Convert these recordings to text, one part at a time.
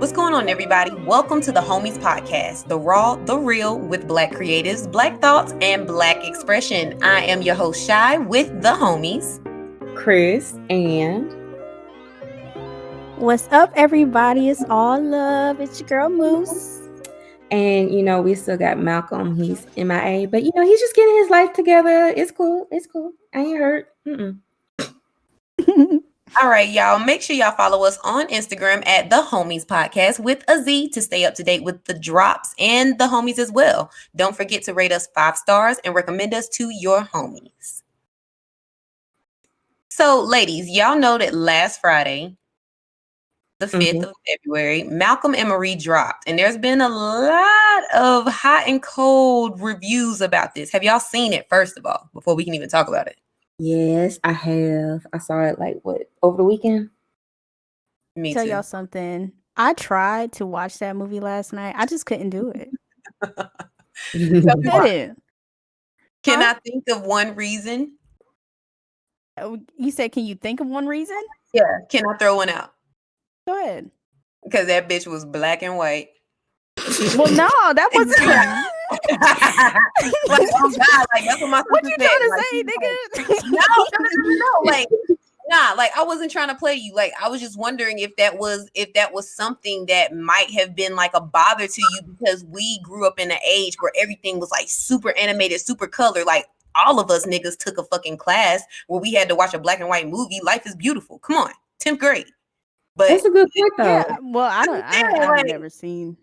What's going on, everybody? Welcome to the Homies Podcast, the raw, the real, with Black creatives, Black thoughts, and Black expression. I am your host, Shy, with the homies, Chris, and what's up, everybody? It's all love. It's your girl Moose. And we still got Malcolm. He's MIA, but he's just getting his life together. It's cool. I ain't hurt. All right, y'all. Make sure y'all follow us on Instagram at the Homies Podcast with a Z to stay up to date with the drops and the homies as well. Don't forget to rate us 5 stars and recommend us to your homies. So, ladies, y'all know that last Friday, the 5th of February, Malcolm and Marie dropped, and there's been a lot of hot and cold reviews about this. Have y'all seen it, first of all, before we can even talk about it? Yes, I have. I saw it over the weekend? Me too. Y'all something. I tried to watch that movie last night. I just couldn't do it. Can I think of one reason? You said, can you think of one reason? Yeah. Can I throw one out? Go ahead. Because that bitch was black and white. Well, no, that wasn't. Like, oh God, like that's what my what you trying to say, nigga? No. Like I wasn't trying to play you. Like I was just wondering if that was something that might have been like a bother to you, because we grew up in an age where everything was like super animated, super color. Like all of us niggas took a fucking class where we had to watch a black and white movie. Life is Beautiful. Come on, 10th grade. But that's a good point, though. Yeah, well, I've never seen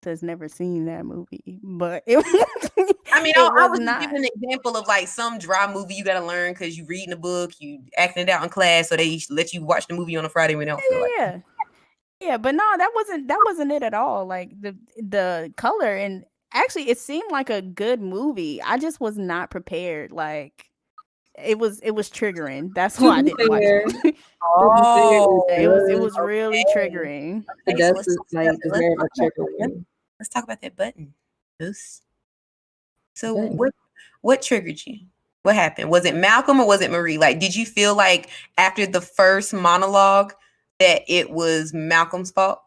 that movie, but I was just giving an example of like some dry movie you got to learn because you reading a book, you acting it out in class, so they let you watch the movie on a Friday when they don't feel like. Yeah, but no, that wasn't it at all. Like the color, and actually, it seemed like a good movie. I just was not prepared. Like. It was triggering. That's why I didn't watch it. It was really triggering. It does deserve a triggering. Let's talk about that button. So what triggered you? What happened? Was it Malcolm or was it Marie? Like, did you feel like after the first monologue that it was Malcolm's fault?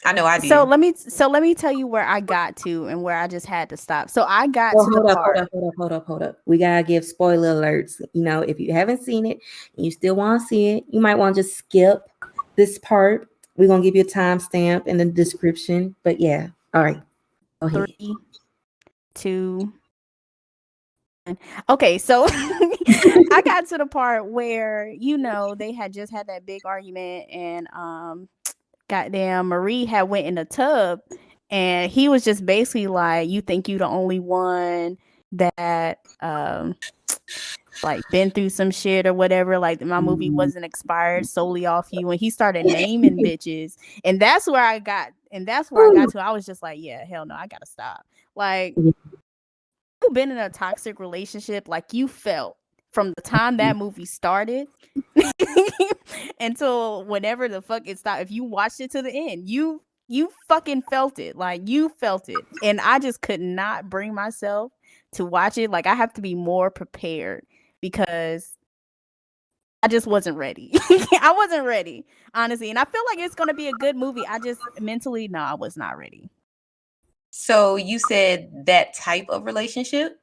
I know I did. So let me tell you where I got to and where I just had to stop. So I got to the part. Hold up. We gotta give spoiler alerts. If you haven't seen it and you still want to see it, you might want to just skip this part. We're gonna give you a timestamp in the description. But yeah, all right. 3, 2. Okay, so I got to the part where they had just had that big argument, and goddamn Marie had went in the tub, and he was just basically like, you think you the only one that like been through some shit or whatever, like my movie wasn't expired solely off you. And he started naming bitches, and that's where I got to. I was just like, yeah, hell no, I gotta stop. Like, you've been in a toxic relationship, like you felt from the time that movie started until whenever the fuck it stopped. If you watched it to the end, you fucking felt it. Like, you felt it. And I just could not bring myself to watch it. Like, I have to be more prepared because I just wasn't ready. I wasn't ready, honestly. And I feel like it's going to be a good movie. I just mentally, no, I was not ready. So you said that type of relationship?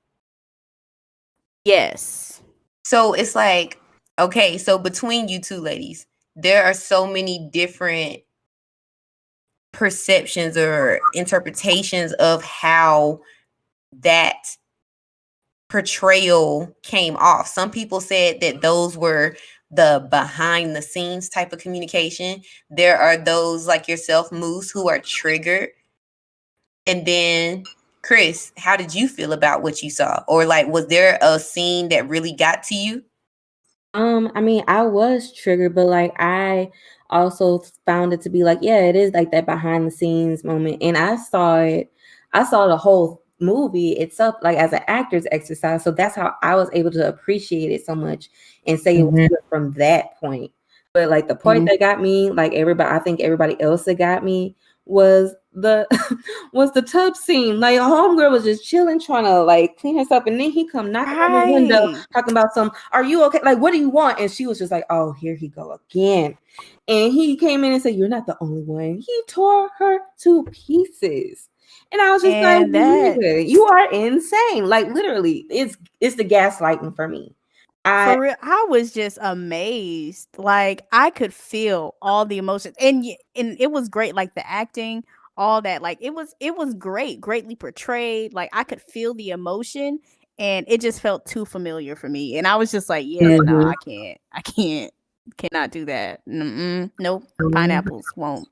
Yes. So it's like, okay, so between you two ladies, there are so many different perceptions or interpretations of how that portrayal came off. Some people said that those were the behind the scenes type of communication. There are those like yourself, Moose, who are triggered. And then Chris, how did you feel about what you saw? Or like, was there a scene that really got to you? I mean, I was triggered, but like I also found it to be like, yeah, it is like that behind the scenes moment. And I saw the whole movie itself like as an actor's exercise. So that's how I was able to appreciate it so much and say it was good from that point. But like the point that got me, like I think everybody else that got me was the was the tub scene. Like, homegirl was just chilling, trying to like clean herself, and then he come knocking on the window, talking about are you okay? Like, what do you want? And she was just like, oh, here he go again. And he came in and said, you're not the only one. He tore her to pieces. And I was just And like, you are insane. Like, literally, it's the gaslighting for me. For real, I was just amazed. Like, I could feel all the emotions, and it was great. Like the acting, all that. Like it was great, greatly portrayed. Like I could feel the emotion, and it just felt too familiar for me. And I was just like, yeah, no, I cannot do that. Nope, pineapples won't.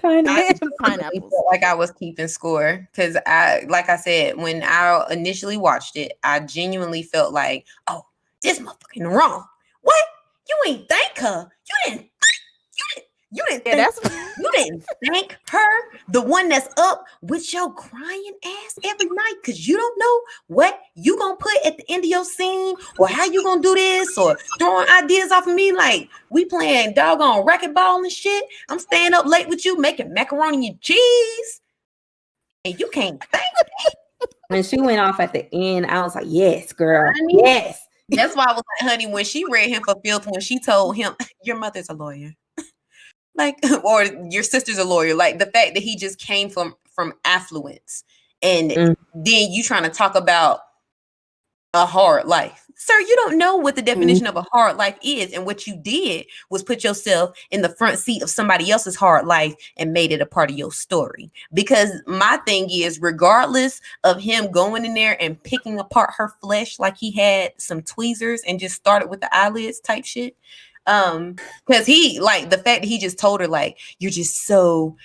Pineapples. Felt like I was keeping score because like I said, when I initially watched it, I genuinely felt like, oh, this motherfucking wrong. What? You ain't thank her. You didn't thank her, the one that's up with your crying ass every night because you don't know what you gonna put at the end of your scene or how you gonna do this or throwing ideas off of me like we playing doggone racquetball and shit. I'm staying up late with you making macaroni and cheese and you can't thank me. When she went off at the end, I was like, yes, girl, yes. That's why I was like, honey, when she read him for filth, when she told him your mother's a lawyer. Like, or your sister's a lawyer. Like the fact that he just came from affluence, and then you trying to talk about a hard life, sir. You don't know what the definition of a hard life is, and what you did was put yourself in the front seat of somebody else's hard life and made it a part of your story. Because my thing is, regardless of him going in there and picking apart her flesh like he had some tweezers and just started with the eyelids type shit. Because he, like, the fact that he just told her like you're just so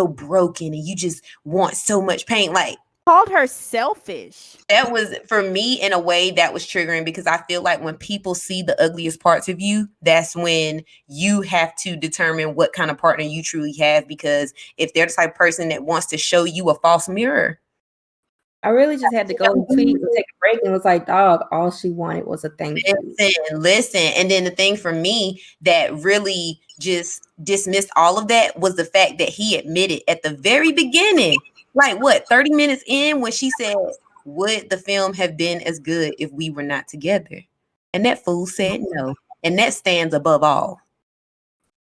broken and you just want so much pain, like called her selfish. That was, for me, in a way that was triggering, because I feel like when people see the ugliest parts of you, that's when you have to determine what kind of partner you truly have, because if they're the type of person that wants to show you a false mirror. I really just had to go and tweet and take a break, and was like, dog, all she wanted was a thank you. Listen. And then the thing for me that really just dismissed all of that was the fact that he admitted at the very beginning, like 30 minutes in, when she said, would the film have been as good if we were not together? And that fool said no. And that stands above all.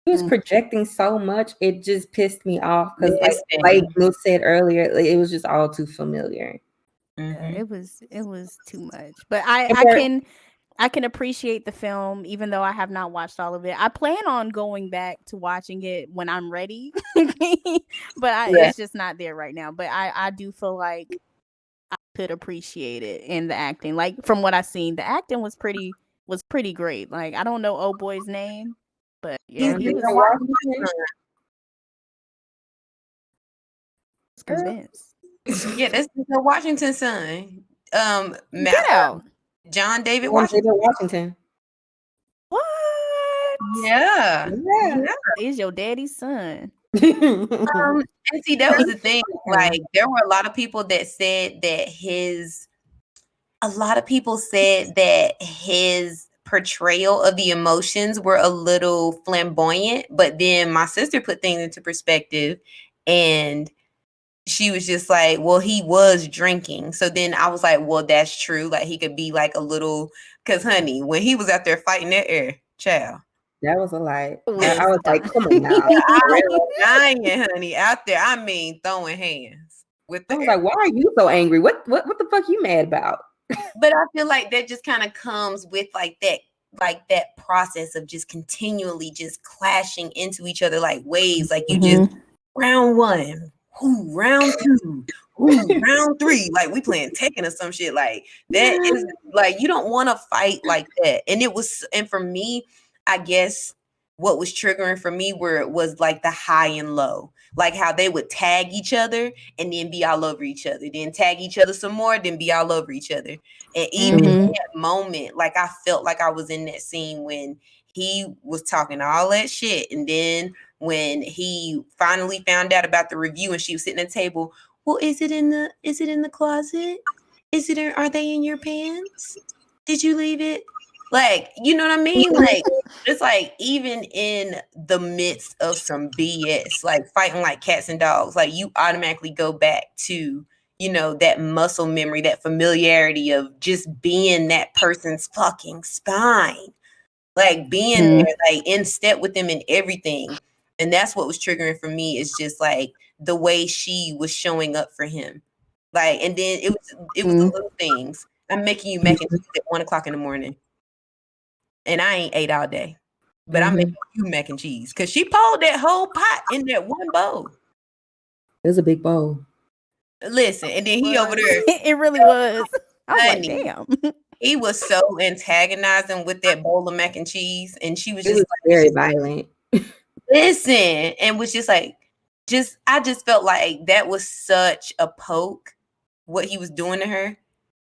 He was projecting so much, it just pissed me off because, like Mo said earlier, it was just all too familiar. It was too much. But I can appreciate the film, even though I have not watched all of it. I plan on going back to watching it when I'm ready, but it's just not there right now. But I do feel like I could appreciate it in the acting. Like, from what I've seen, the acting was pretty great. Like, I don't know old boy's name, but yeah, he was convinced. Yeah, that's the Washington son. John David Washington. What? Yeah. He's your daddy's son. And see, that was the thing. Like, there were a lot of people that said that his portrayal of the emotions were a little flamboyant, but then my sister put things into perspective, and she was just like, well, he was drinking. So then I was like, well, that's true. Like, he could be like a little, because honey, when he was out there fighting that air, child. That was a lie. I was like, come on now. I was dying, honey, out there. I mean, throwing hands with the I was like, why are you so angry? What the fuck you mad about? But I feel like that just kind of comes with like that process of just continually just clashing into each other like waves. Like, you just round one. Ooh, round two, ooh, round three, like we playing Tekken or some shit. Like, that is like, you don't want to fight like that. And for me, I guess what was triggering for me was like the high and low, like how they would tag each other and then be all over each other, then tag each other some more, then be all over each other. And even in that moment, like, I felt like I was in that scene when he was talking all that shit, and then when he finally found out about the review and she was sitting at the table, well, is it in the closet? Are they in your pants? Did you leave it? Like, you know what I mean? Like, it's like even in the midst of some BS, like fighting like cats and dogs, like you automatically go back to, you know, that muscle memory, that familiarity of just being that person's fucking spine, like being there, like in step with them in everything. And that's what was triggering for me, is just like the way she was showing up for him. Like, and then it was the little things. I'm making you mac and cheese at 1:00 in the morning, and I ain't ate all day, but I'm making you mac and cheese because she poured that whole pot in that one bowl. It was a big bowl. Listen, and then he over there. It really was. I was Honey, like, damn. he was so antagonizing with that bowl of mac and cheese, and she was It just was like, very violent. listen, and was just like, I just felt like that was such a poke, what he was doing to her.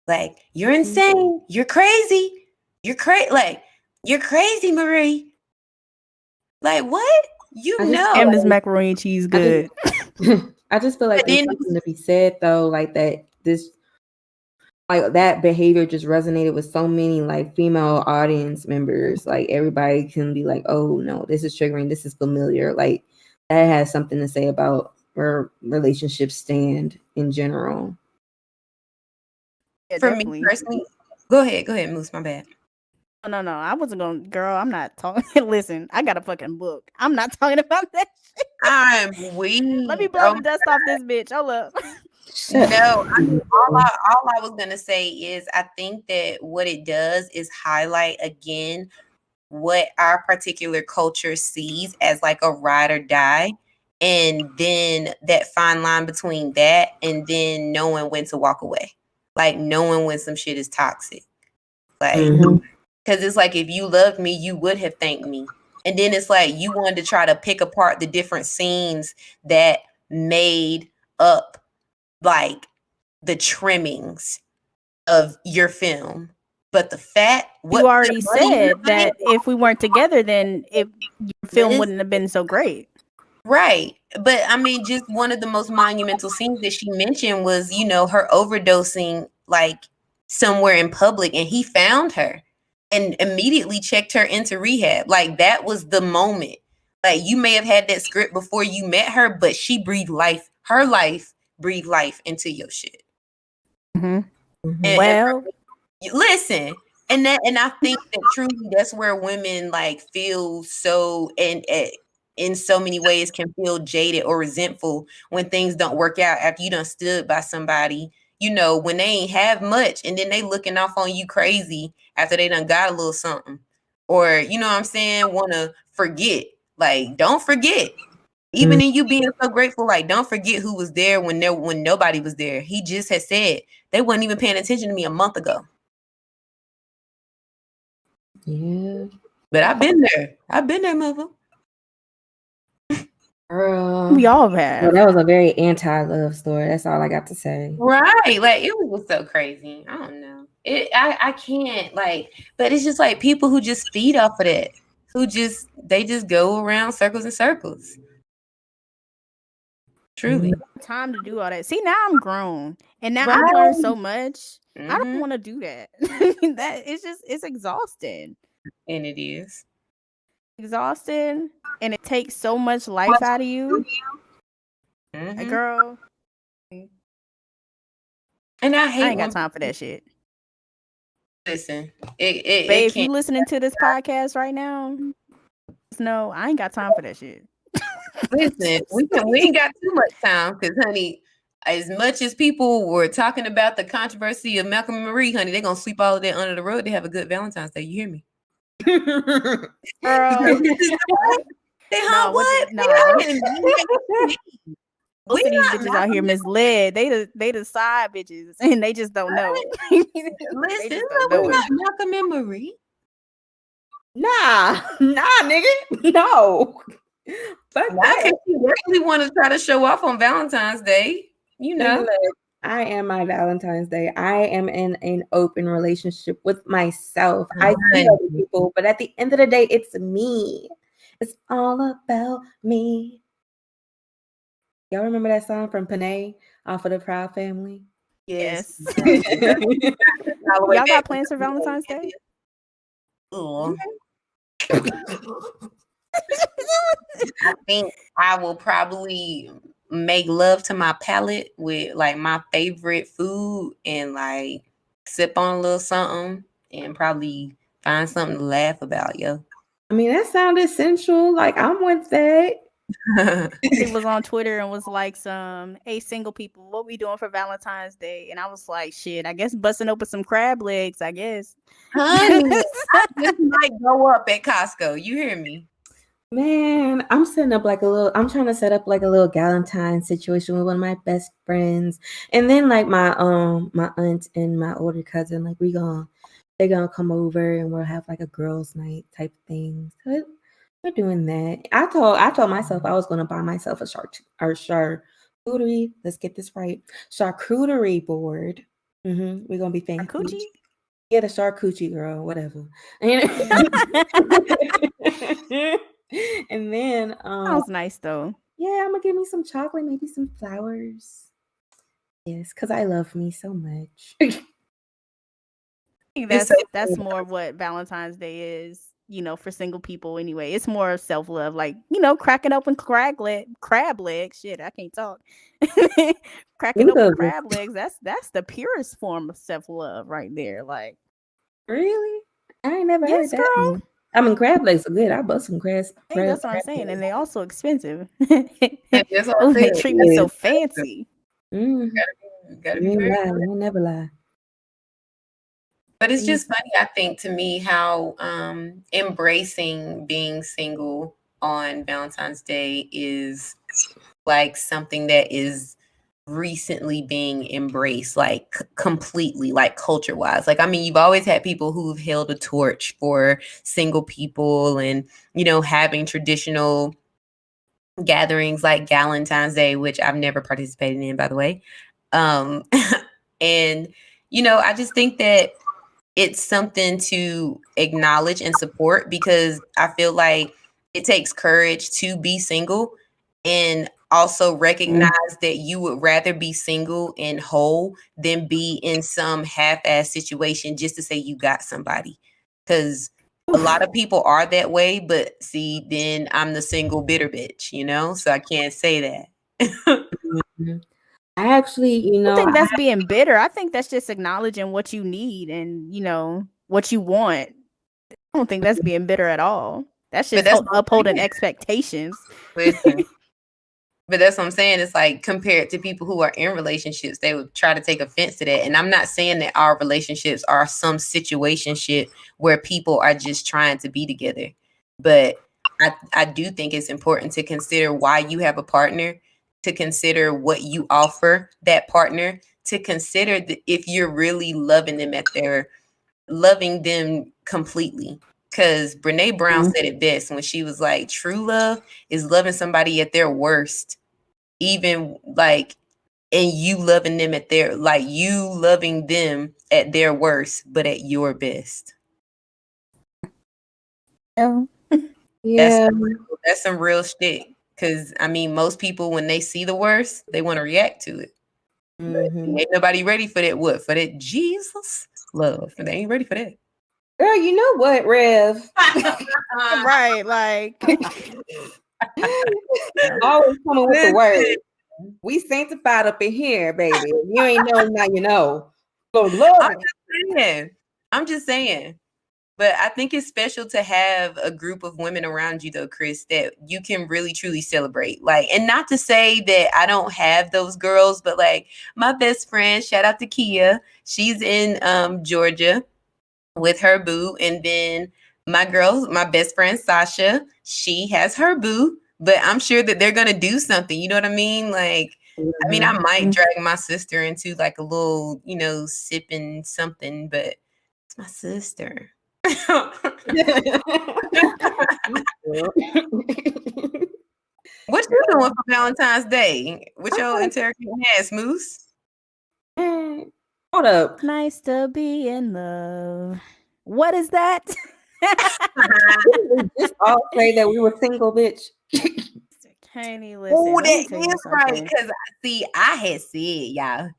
Like, you're insane, you're crazy, you're like, you're crazy, Marie. Like, what? Damn, this macaroni and cheese good. I just feel like there's something to be said though, like that that behavior just resonated with so many like female audience members. Like everybody can be like, oh no, this is triggering, this is familiar. Like that has something to say about where relationships stand in general. Yeah, for definitely. me personally, go ahead, Moose, my bad. No, I wasn't going to, girl, I'm not talking. Listen, I got a fucking book. I'm not talking about that shit. I'm weak. Let me blow the dust off this bitch. Hold up. No, I mean, all I was gonna say is I think that what it does is highlight again what our particular culture sees as like a ride or die, and then that fine line between that and then knowing when to walk away, like knowing when some shit is toxic, like because it's like if you loved me, you would have thanked me, and then it's like you wanted to try to pick apart the different scenes that made up like the trimmings of your film, but the fat, you already said that if we weren't together, then your film wouldn't have been so great. Right. But I mean, just one of the most monumental scenes that she mentioned was, you know, her overdosing like somewhere in public, and he found her and immediately checked her into rehab. Like that was the moment. Like you may have had that script before you met her, but she breathed life. Her life breathed life into your shit. And well, listen, and I think that truly that's where women like feel so, and in so many ways can feel jaded or resentful when things don't work out after you done stood by somebody, you know, when they ain't have much, and then they looking off on you crazy after they done got a little something, or you know what I'm saying, want to forget. Like, don't forget. Even in you being so grateful, like don't forget who was there when nobody was there. He just had said they wasn't even paying attention to me a month ago. Yeah, but I've been there, mother. Girl, we all have. Well, that was a very anti-love story. That's all I got to say. Right, like it was so crazy. I don't know. I can't like, but it's just like people who just feed off of that, they just go around circles and circles. Truly. Time to do all that. See, now I'm grown, and now I've learned so much. I don't want to do that. That it's exhausting. And it is exhausting, and it takes so much life out of you, girl. And I ain't got time for that shit. Listen, babe, if you listening to this podcast right now, no, I ain't got time for that shit. Listen, we ain't got too much time because, honey, as much as people were talking about the controversy of Malcolm and Marie, honey, they're gonna sweep all of that under the rug. They have a good Valentine's Day. You hear me? Girl. What? Most of these bitches out here misled. They the side bitches, and they just don't know. Listen, we're not Malcolm and Marie. Nah, nigga, no. But because you really want to try to show off on Valentine's Day, you know. I am my Valentine's Day. I am in an open relationship with myself. I see other people, but at the end of the day, it's me. It's all about me. Y'all remember that song from Panay off of the Proud Family? Yes. Y'all got plans for Valentine's Day? Ugh. I think I will probably make love to my palate with like my favorite food and like sip on a little something and probably find something to laugh about, yo. I mean, that sounded sensual. Like, I'm with that. Somebody was on Twitter and was like, hey, single people, what we doing for Valentine's Day? And I was like, shit, I guess busting open some crab legs, I guess. Honey, this might go up at Costco. You hear me? Man, I'm setting up like I'm trying to set up like a little Valentine situation with one of my best friends. And then like my aunt and my older cousin, like they're gonna come over and we'll have like a girls' night type thing. So we're doing that. I told myself I was gonna buy myself a charcuterie. Let's get this right. Charcuterie board. We're gonna be fancy. Coochie? Yeah, the charcuterie girl, whatever. And then sounds nice though. Yeah, I'm gonna give me some chocolate, maybe some flowers. Yes, because I love me so much. I think that's more of what Valentine's Day is, for single people anyway. It's more self-love, like, cracking open crab legs. Shit, I can't talk. Cracking open crab legs, that's the purest form of self-love right there. Like, really? I ain't never heard that. Girl. I mean, crab legs are good. I bust some crabs. Hey, that's what I'm saying. And they're also expensive. They treat me so fancy. Gotta be fair. We'll never lie. But it's just funny, I think, to me, how embracing being single on Valentine's Day is like something that is recently being embraced, like completely, like culture wise. Like, I mean, you've always had people who've held a torch for single people and, having traditional gatherings like Valentine's Day, which I've never participated in, by the way. And, I just think that it's something to acknowledge and support, because I feel like it takes courage to be single and also recognize that you would rather be single and whole than be in some half-ass situation just to say you got somebody. Because a lot of people are that way, but see, then I'm the single bitter bitch, so I can't say that. I actually, I think that's being bitter. I think that's just acknowledging what you need and, what you want. I don't think that's being bitter at all. That's just upholding expectations. But that's what I'm saying. It's like, compared to people who are in relationships, they would try to take offense to that. And I'm not saying that our relationships are some situationship where people are just trying to be together. But I do think it's important to consider why you have a partner, to consider what you offer that partner, to consider if you're really loving them completely. Because Brene Brown said it best when she was like, true love is loving somebody at their worst, even like, and you loving them at their, like, you loving them at their worst, but at your best. Yeah. That's some real shit. Because, I mean, most people, when they see the worst, they want to react to it. Ain't nobody ready for that. What? For that Jesus love. They ain't ready for that. Girl, you know what, Rev? Right, like. Always coming with the word. We sanctified up in here, baby. You ain't know, now you know. So love I'm just saying. But I think it's special to have a group of women around you, though, Chris, that you can really, truly celebrate. Like, and not to say that I don't have those girls, but like my best friend, shout out to Kia. She's in Georgia with her boo. And then my best friend, Sasha, she has her boo. But I'm sure that they're going to do something. You know what I mean? Like, I mean, I might drag my sister into like a little, sipping something, but it's my sister. What you doing for Valentine's Day? With your interrogating ass, Moose? Hold up. Nice to be in love. What is that? We just all say that we were single, bitch. Kenny, listen. Oh, that is right. Because see, I had said, y'all,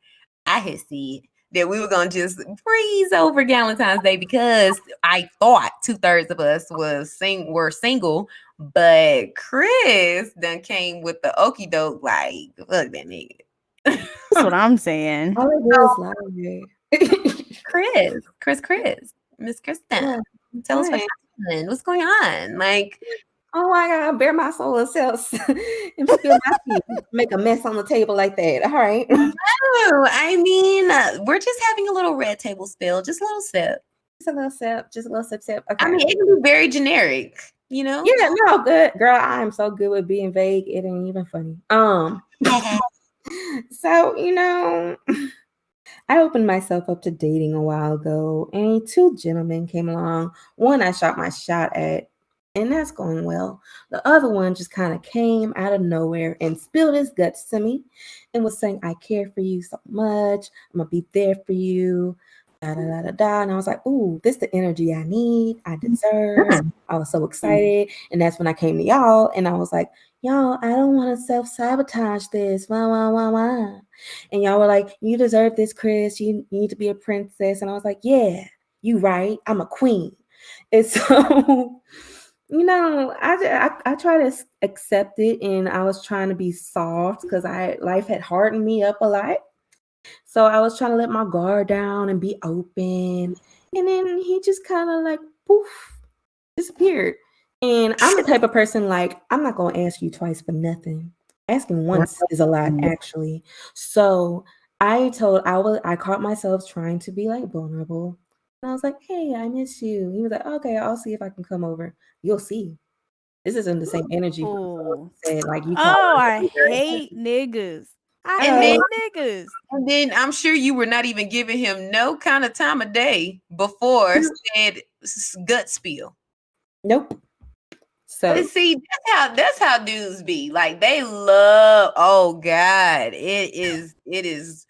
that we were gonna just breeze over Valentine's Day because I thought 2/3 of us were single, but Chris then came with the okie doke like fuck that nigga. That's what I'm saying. All I do is lie. Chris, Miss Kristen, Yeah. tell us Right. what's going on, like. Oh my God, bare my soul and self and spill my tea. Make a mess on the table like that. All right. Oh, I mean, we're just having a little red table spill, just a little sip. Just a little sip, just a little sip. Okay. I mean, it can be very generic, you know? Yeah, no, good. Girl, I am so good with being vague. It ain't even funny. So, I opened myself up to dating a while ago, and 2 gentlemen came along. One I shot my shot at, and that's going well. The other one just kind of came out of nowhere and spilled his guts to me and was saying, I care for you so much. I'm going to be there for you. Da, da, da, da, da. And I was like, ooh, this is the energy I need. I deserve. I was so excited. And that's when I came to y'all, and I was like, y'all, I don't want to self-sabotage this. Wah, wah, wah, wah. And y'all were like, you deserve this, Chris. You need to be a princess. And I was like, yeah, you right. I'm a queen. And so, I try to accept it, and I was trying to be soft because life had hardened me up a lot. So I was trying to let my guard down and be open. And then he just kind of like poof, disappeared. And I'm the type of person like, I'm not going to ask you twice for nothing. Asking once is a lot, actually. So I caught myself trying to be like vulnerable. And I was like, hey, I miss you. He was like, okay, I'll see if I can come over. You'll see. This isn't the same energy. Said, like, you I hate niggas. I hate niggas. And then I'm sure you were not even giving him no kind of time of day before said gut spill. Nope. So see, that's how dudes be. Like they love, oh God, it is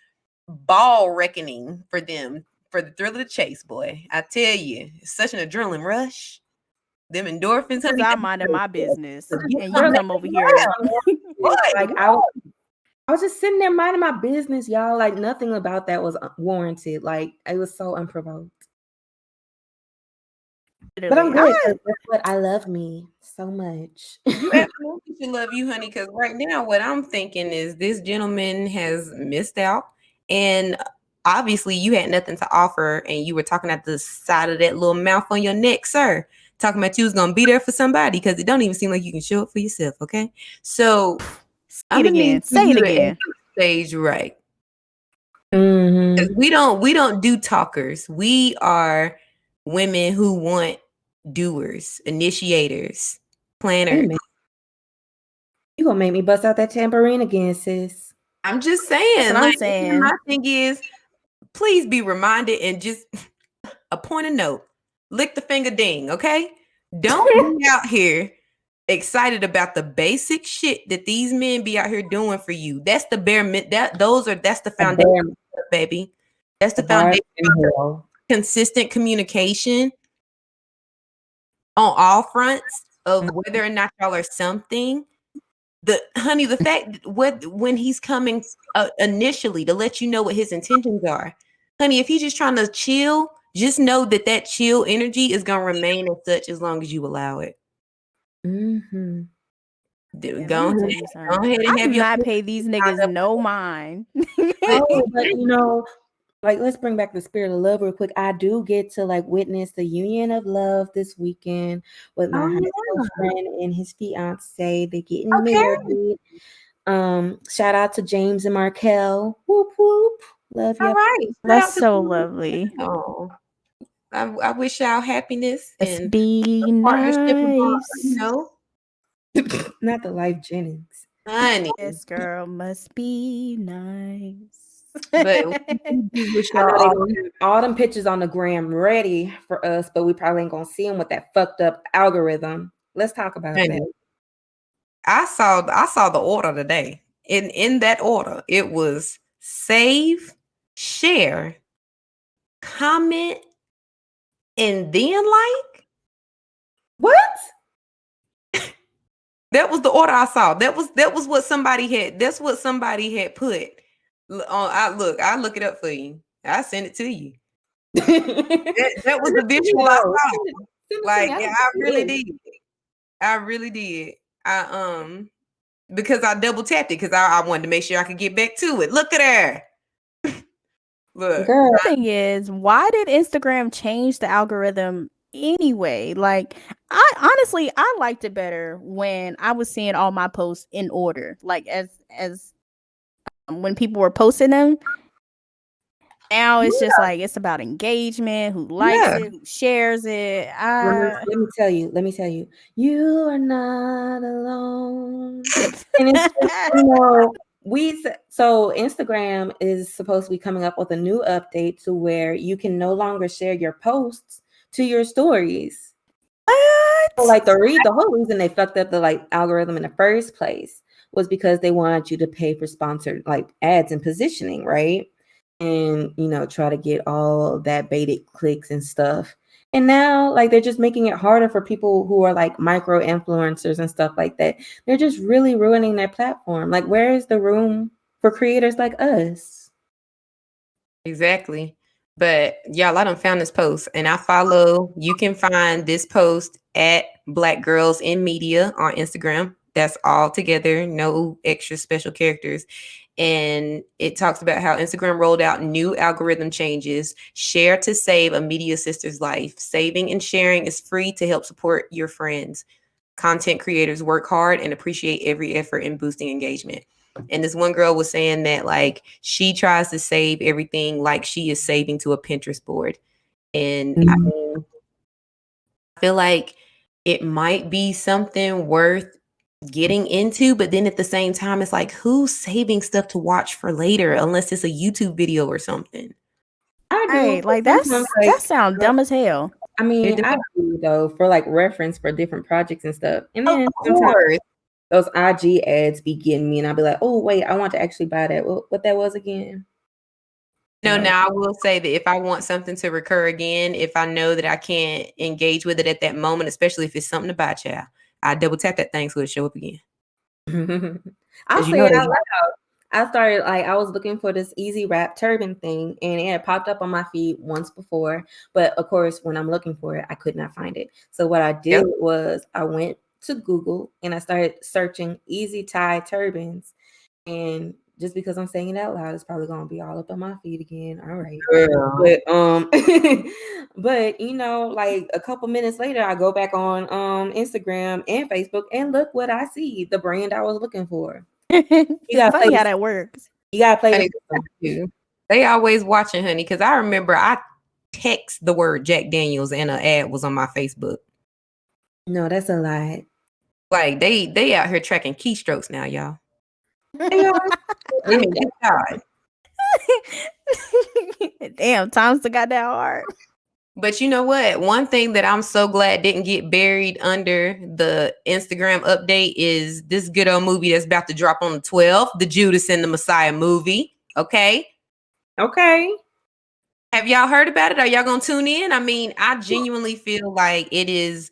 ball reckoning for them, for the thrill of the chase, boy. I tell you, it's such an adrenaline rush. Them endorphins. Because I'm minding my business and you come over here. Like I was just sitting there minding my business, y'all. Like nothing about that was warranted. Like it was so unprovoked. But I'm good. But I love me so much. You absolutely should love you, honey. Because right now, what I'm thinking is this gentleman has missed out, and obviously, you had nothing to offer, and you were talking at the side of that little mouth on your neck, sir. Talking about you was gonna be there for somebody because it don't even seem like you can show up for yourself. Okay, so I'm gonna need say it again. Stage right. Mm-hmm. We don't do talkers. We are women who want doers, initiators, planners. Amen. You gonna make me bust out that tambourine again, sis? I'm just saying. I'm saying. My thing is, please be reminded and just a point of note. Lick the finger ding, okay? Don't be out here excited about the basic shit that these men be out here doing for you. That's the that's the foundation, baby. That's the foundation. Consistent communication on all fronts of whether or not y'all are something. The fact when he's coming initially to let you know what his intentions are, honey, if he's just trying to chill, just know that chill energy is gonna remain as such as long as you allow it. Mm-hmm. Go ahead and I do not pay these niggas no mind. But like, let's bring back the spirit of love real quick. I do get to like witness the union of love this weekend with my high school friend and his fiance. They're getting married. Shout out to James and Markel. Whoop whoop. Love you. All right. That's so lovely. Oh, I wish y'all happiness and be partnership. Nice. Not the Life Jennings. Honey. This girl must be nice. But all them pictures on the gram ready for us, but we probably ain't gonna see them with that fucked up algorithm. Let's talk about that. I saw the order today. In that order, it was save, share, comment, and then like. What? That was the order I saw. That was what somebody had. That's what somebody had put. I'll look it up for you. I sent it to you. that was the visual I saw. Like, yeah, I really did. I really did. Because I double tapped it because I wanted to make sure I could get back to it. Look at her. Look. Girl. The thing is, why did Instagram change the algorithm anyway? Like, I honestly liked it better when I was seeing all my posts in order, like as when people were posting them. Now it's just like it's about engagement, who likes it, who shares it. Let me tell you, you are not alone. And it's just, so Instagram is supposed to be coming up with a new update to where you can no longer share your posts to your stories. What? So like the whole reason they fucked up the algorithm in the first place was because they wanted you to pay for sponsored ads and positioning, right? And try to get all that baited clicks and stuff. And now they're just making it harder for people who are micro influencers and stuff like that. They're just really ruining their platform. Where is the room for creators like us? Exactly. But y'all, I done found this post and you can find this post at Black Girls in Media on Instagram. That's all together, no extra special characters. And it talks about how Instagram rolled out new algorithm changes. Share to save a media sister's life. Saving and sharing is free to help support your friends. Content creators work hard and appreciate every effort in boosting engagement. And this one girl was saying that she tries to save everything like she is saving to a Pinterest board. And I feel like it might be something worth getting into, but then at the same time, it's who's saving stuff to watch for later unless it's a YouTube video or something. I do. Right, that sounds dumb as hell. I mean, I do though for reference for different projects and stuff. And then sometimes those IG ads be getting me, and I'll be like, "Oh wait, I want to actually buy that." What that was again? No, now I will say that if I want something to recur again, if I know that I can't engage with it at that moment, especially if it's something to buy, child, I double tap that thing so it'll show up again. I'll say it out loud. I started I was looking for this easy wrap turban thing, and it had popped up on my feed once before. But of course, when I'm looking for it, I could not find it. So what I did was I went to Google and I started searching easy tie turbans. And just because I'm saying it out loud, it's probably gonna be all up on my feed again. All right. But a couple minutes later, I go back on Instagram and Facebook and look what I see, the brand I was looking for. It's funny how that works. You gotta play this. They always watching, honey, because I remember I text the word Jack Daniels and an ad was on my Facebook. No, that's a lie. They out here tracking keystrokes now, y'all. I mean, good God. Damn, times that got that hard. But you know what? One thing that I'm so glad didn't get buried under the Instagram update is this good old movie that's about to drop on the 12th, the Judas and the Messiah movie. Okay. Have y'all heard about it? Are y'all gonna tune in? I mean, I genuinely feel like it is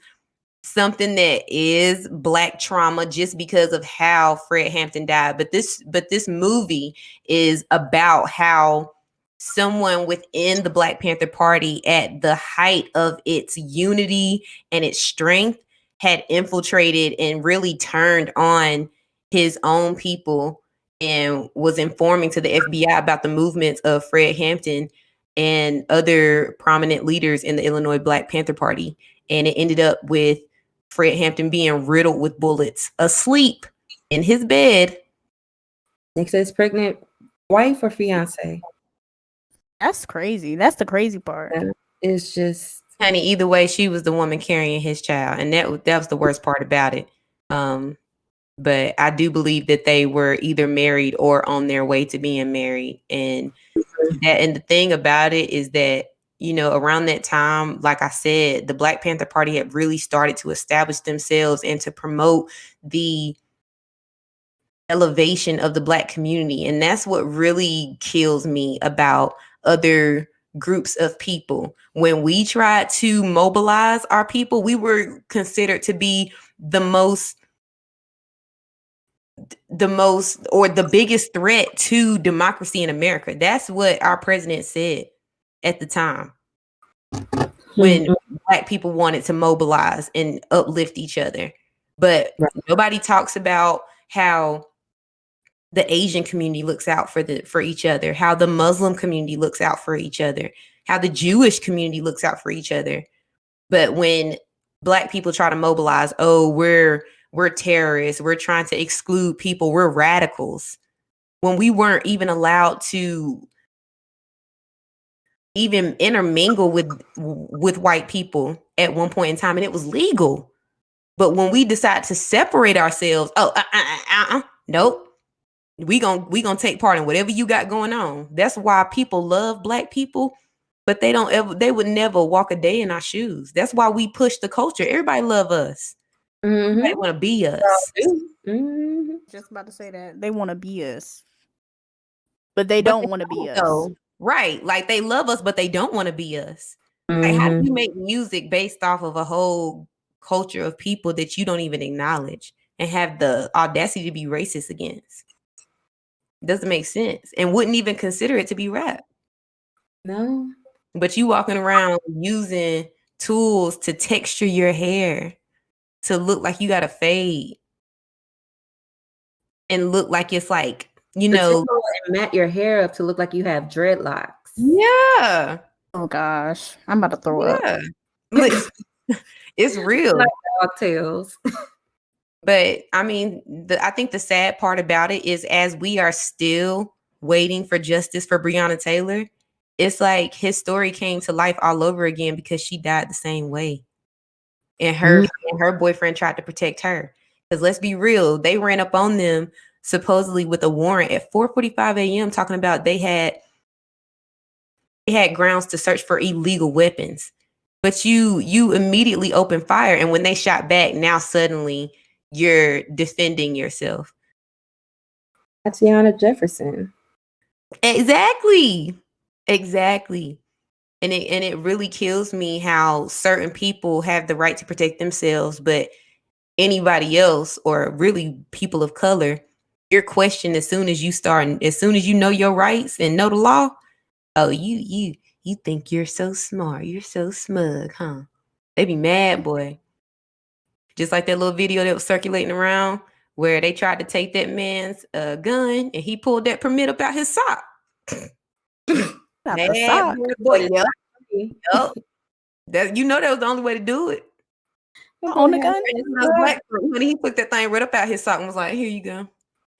something that is Black trauma just because of how Fred Hampton died. But this movie is about how someone within the Black Panther Party at the height of its unity and its strength had infiltrated and really turned on his own people and was informing to the FBI about the movements of Fred Hampton and other prominent leaders in the Illinois Black Panther Party. And it ended up with Fred Hampton being riddled with bullets, asleep in his bed next to his pregnant wife or fiance. That's crazy. That's the crazy part. It's just, honey, either way, she was the woman carrying his child, and that was the worst part about it. But I do believe that they were either married or on their way to being married, and the thing about it is that, around that time, like I said, the Black Panther Party had really started to establish themselves and to promote the elevation of the Black community. And that's what really kills me about other groups of people. When we tried to mobilize our people, we were considered to be the most the most or the biggest threat to democracy in America. That's what our president said at the time when Black people wanted to mobilize and uplift each other. But nobody talks about how the Asian community looks out for each other, how the Muslim community looks out for each other, how the Jewish community looks out for each other. But when Black people try to mobilize, oh, we're terrorists, we're trying to exclude people, we're radicals, when we weren't even allowed to even intermingle with white people at one point in time, and it was legal. But when we decide to separate ourselves, nope, we gonna take part in whatever you got going on. That's why people love Black people, but they would never walk a day in our shoes. That's why we push the culture. Everybody love us. They want to be us. Just about to say that they want to be us, but they don't want to be us. Right? Like they love us, but they don't want to be us. Like, how do you make music based off of a whole culture of people that you don't even acknowledge and have the audacity to be racist against? Doesn't make sense, and wouldn't even consider it to be rap. No. But you walking around using tools to texture your hair to look like you got a fade and look like it's like, and mat your hair up to look like you have dreadlocks. Yeah. Oh gosh, I'm about to throw up. It's real. Like dog tails. But I mean, I think the sad part about it is as we are still waiting for justice for Breonna Taylor, it's like his story came to life all over again because she died the same way. And her boyfriend tried to protect her. Because let's be real, they ran up on them supposedly with a warrant at 4:45 a.m. talking about they had grounds to search for illegal weapons. But you immediately opened fire, and when they shot back, now suddenly you're defending yourself. Tatiana Jefferson. Exactly. And it really kills me how certain people have the right to protect themselves, but anybody else, or really people of color, you're questioned as soon as you know your rights and know the law. Oh, you think you're so smart, you're so smug, huh? They be mad, boy. Just like that little video that was circulating around where they tried to take that man's gun and he pulled that permit up out his sock. Mad boy, yep. That was the only way to do it. On the gun? When he put that thing right up out his sock and was like, here you go.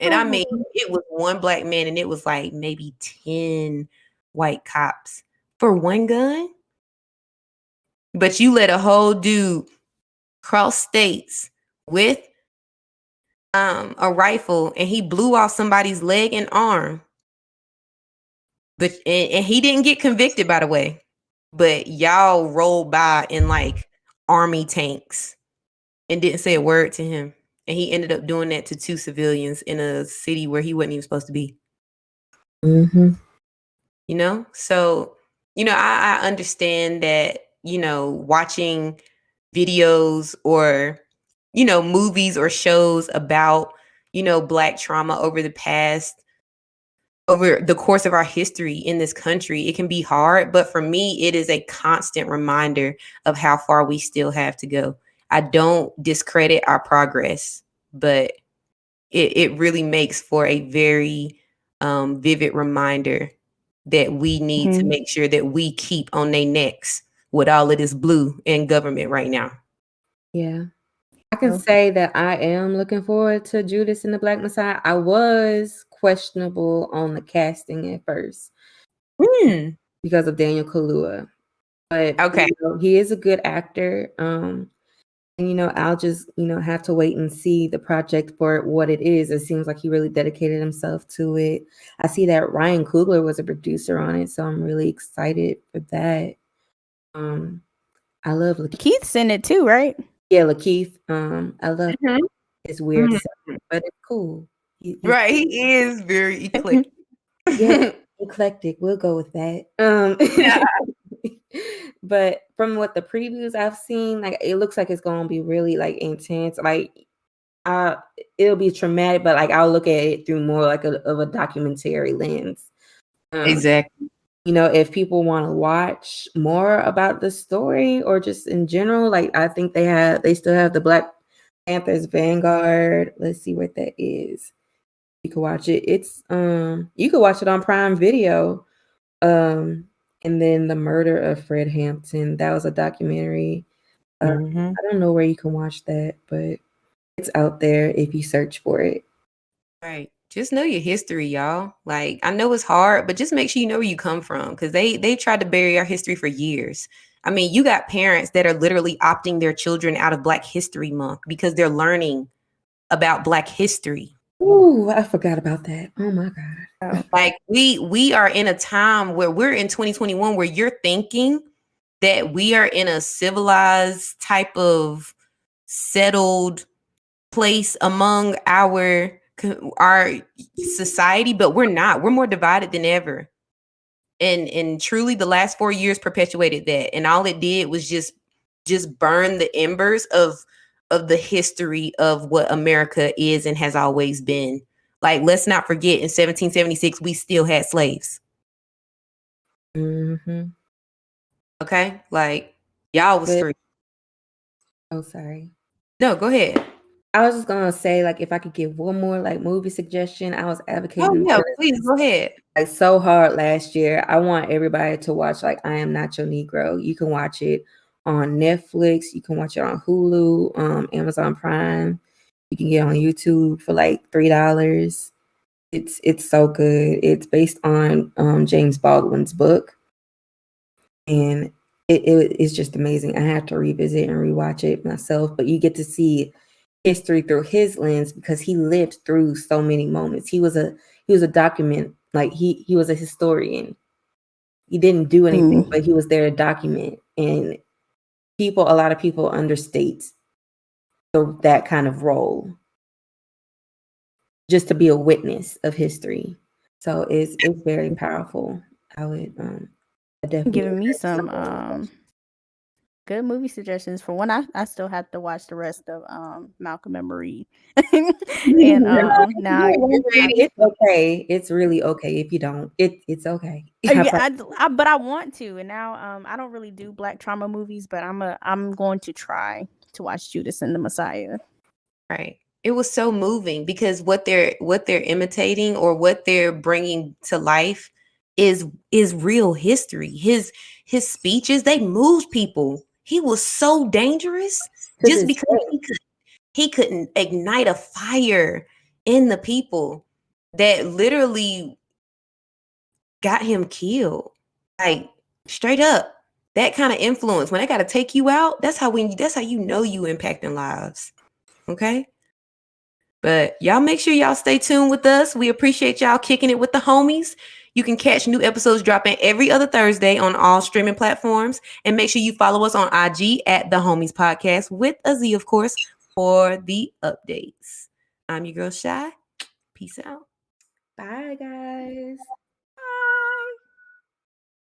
And I mean, it was one Black man and it was like maybe 10 white cops for one gun. But you let a whole dude cross states with a rifle and he blew off somebody's leg and arm. But and he didn't get convicted, by the way. But y'all rolled by in like army tanks and didn't say a word to him. And he ended up doing that to 2 civilians in a city where he wasn't even supposed to be. So, I understand that, watching videos or, movies or shows about, Black trauma over the course of our history in this country, it can be hard. But for me, it is a constant reminder of how far we still have to go. I don't discredit our progress, but it really makes for a very vivid reminder that we need to make sure that we keep on their necks with all of this blue in government right now. Yeah. I can say that I am looking forward to Judas and the Black Messiah. I was questionable on the casting at first because of Daniel Kaluuya. But he is a good actor. And I'll just, have to wait and see the project for what it is. It seems like he really dedicated himself to it. I see that Ryan Coogler was a producer on it, so I'm really excited for that. I love Lakeith. Keith's in it too, right? Yeah, Lakeith. I love it. It's weird, but it's cool. Right, he is very eclectic. Yeah, eclectic. We'll go with that. But from what the previews I've seen, like it looks like it's gonna be really like intense. Like it'll be traumatic, but like I'll look at it through more like of a documentary lens. Exactly. You know, if people want to watch more about the story or just in general, like I think they still have the Black Panthers Vanguard. Let's see what that is. You can watch it. It's you can watch it on Prime Video. And then The Murder of Fred Hampton. That was a documentary. I don't know where you can watch that, but it's out there if you search for it. Right. Just know your history, y'all. Like, I know it's hard, but just make sure you know where you come from, because they tried to bury our history for years. I mean, you got parents that are literally opting their children out of Black History Month because they're learning about Black history. Ooh, I forgot about that. Oh my God. Like we are in a time where we're in 2021 where you're thinking that we are in a civilized type of settled place among our society, but we're not. We're more divided than ever. And truly the last 4 years perpetuated that. And all it did was just burn the embers of the history of what America is and has always been. Like, let's not forget, in 1776, we still had slaves. Okay? Like, y'all was free. Oh, sorry. No, go ahead. I was just gonna say, like, if I could give one more like movie suggestion, I was advocating. Oh yeah, please go ahead. Like so hard last year. I want everybody to watch like I Am Not Your Negro. You can watch it on Netflix. You can watch it on Hulu, Amazon Prime. You can get on YouTube for like $3. It's so good. It's based on James Baldwin's book, and it's just amazing. I have to revisit and rewatch it myself, but you get to see history through his lens because he lived through so many moments. He was a document, like he was a historian. He didn't do anything, but he was there to document. And a lot of people understate that kind of role, just to be a witness of history. So it's very powerful. I would definitely giving me some good movie suggestions. For one, I still have to watch the rest of Malcolm and Marie. And now it's okay. It's really okay if you don't. It's okay. but I want to. And now I don't really do Black trauma movies, but I'm going to try to watch Judas and the Messiah. Right. It was so moving because what they're imitating or what they're bringing to life is real history. His speeches, they moved people. He was so dangerous just because he couldn't ignite a fire in the people that literally got him killed. Like, straight up. That kind of influence, when they got to take you out, that's how you know you impacting lives. Okay? But y'all make sure y'all stay tuned with us. We appreciate y'all kicking it with the homies. You can catch new episodes dropping every other Thursday on all streaming platforms. And make sure you follow us on IG at The Homies Podcast with a Z, of course, for the updates. I'm your girl, Shy. Peace out. Bye, guys.